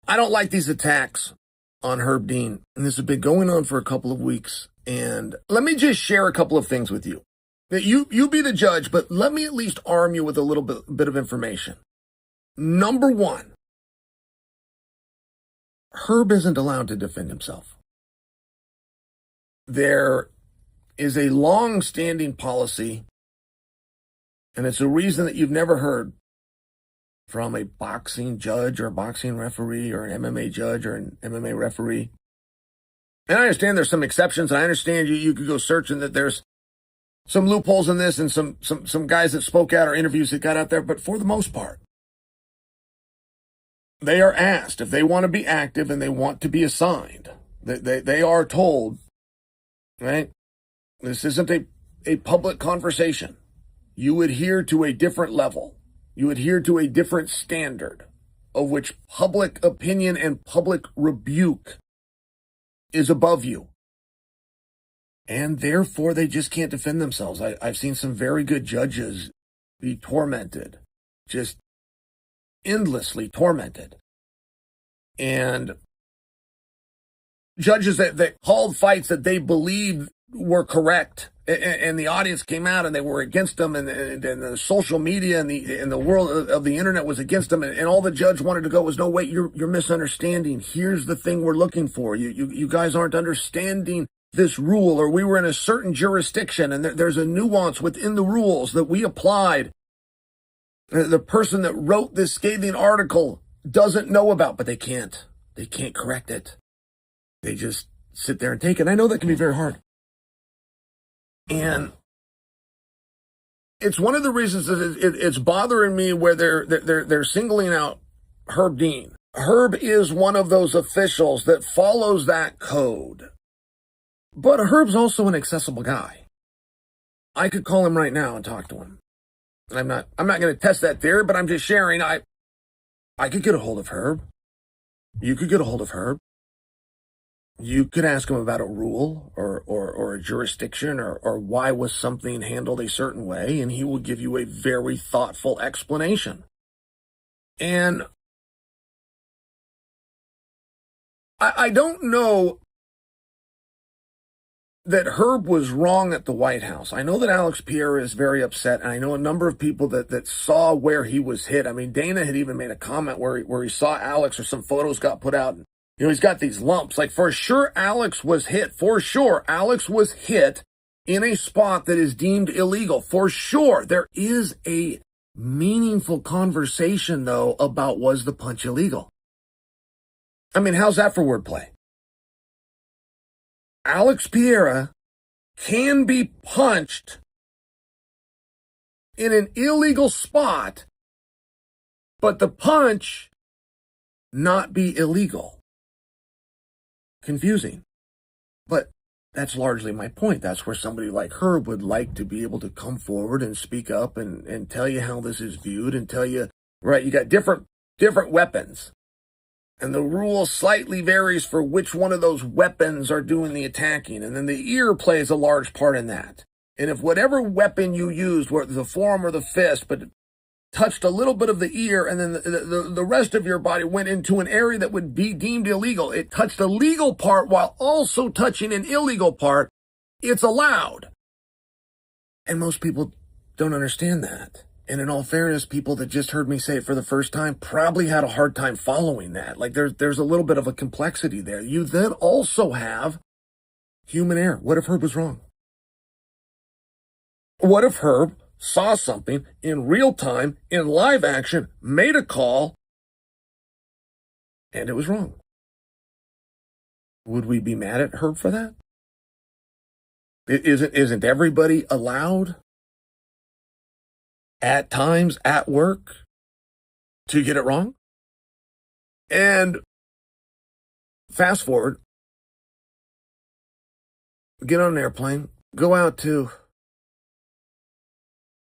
I don't like these attacks on Herb Dean, and this has been going on for a couple of weeks. And let me just share a couple of things with you. You be the judge, but let me at least arm you with a little bit of information. Number one, Herb isn't allowed to defend himself. There is a long-standing policy, and it's a reason that you've never heard from a boxing judge or a boxing referee or an MMA judge or an MMA referee. And I understand there's some exceptions. I understand you could go searching that there's some loopholes in this and some guys that spoke out or interviews that got out there. But for the most part, they are asked if they want to be active and they want to be assigned. They are told, right? This isn't a public conversation. You adhere to a different level. You adhere to a different standard of which public opinion and public rebuke is above you. And therefore, they just can't defend themselves. I've seen some very good judges be tormented, just endlessly tormented. And judges that called fights that they believed were correct, and the audience came out and they were against them, and the social media and the world of the internet was against them, and all the judge wanted to go was, no, wait, you're misunderstanding. Here's the thing we're looking for. You guys aren't understanding this rule, or we were in a certain jurisdiction, and there's a nuance within the rules that we applied. The person that wrote this scathing article doesn't know about, but they can't correct it. They just sit there and take it. I know that can be very hard. And it's one of the reasons that it's bothering me where they're singling out Herb Dean. Herb is one of those officials that follows that code. But Herb's also an accessible guy. I could call him right now and talk to him. I'm not going to test that theory, but I'm just sharing. I could get a hold of Herb. You could get a hold of Herb. You could ask him about a rule or a jurisdiction or why was something handled a certain way, and he will give you a very thoughtful explanation. And I don't know that Herb was wrong at the White House. I know that Alex Pierre is very upset, and I know a number of people that saw where he was hit. I mean, Dana had even made a comment where he saw Alex, or some photos got put out, and he's got these lumps. Like, for sure, Alex was hit. For sure, Alex was hit in a spot that is deemed illegal. For sure. There is a meaningful conversation, though, about was the punch illegal? I mean, how's that for wordplay? Alex Pierre can be punched in an illegal spot, but the punch not be illegal. Confusing. But that's largely my point. That's where somebody like Herb would like to be able to come forward and speak up and tell you how this is viewed, and tell you, right, you got different weapons. And the rule slightly varies for which one of those weapons are doing the attacking. And then the ear plays a large part in that. And if whatever weapon you used, whether the forearm or the fist, but touched a little bit of the ear, and then the rest of your body went into an area that would be deemed illegal, it touched a legal part while also touching an illegal part, it's allowed. And most people don't understand that. And in all fairness, people that just heard me say it for the first time probably had a hard time following that. Like, there's a little bit of a complexity there. You then also have human error. What if Herb was wrong? What if Herb saw something in real time, in live action, made a call, and it was wrong? Would we be mad at Herb for that? Isn't everybody allowed at times at work to get it wrong? And fast forward, get on an airplane, go out to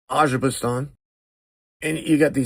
Azerbaijan, and you got these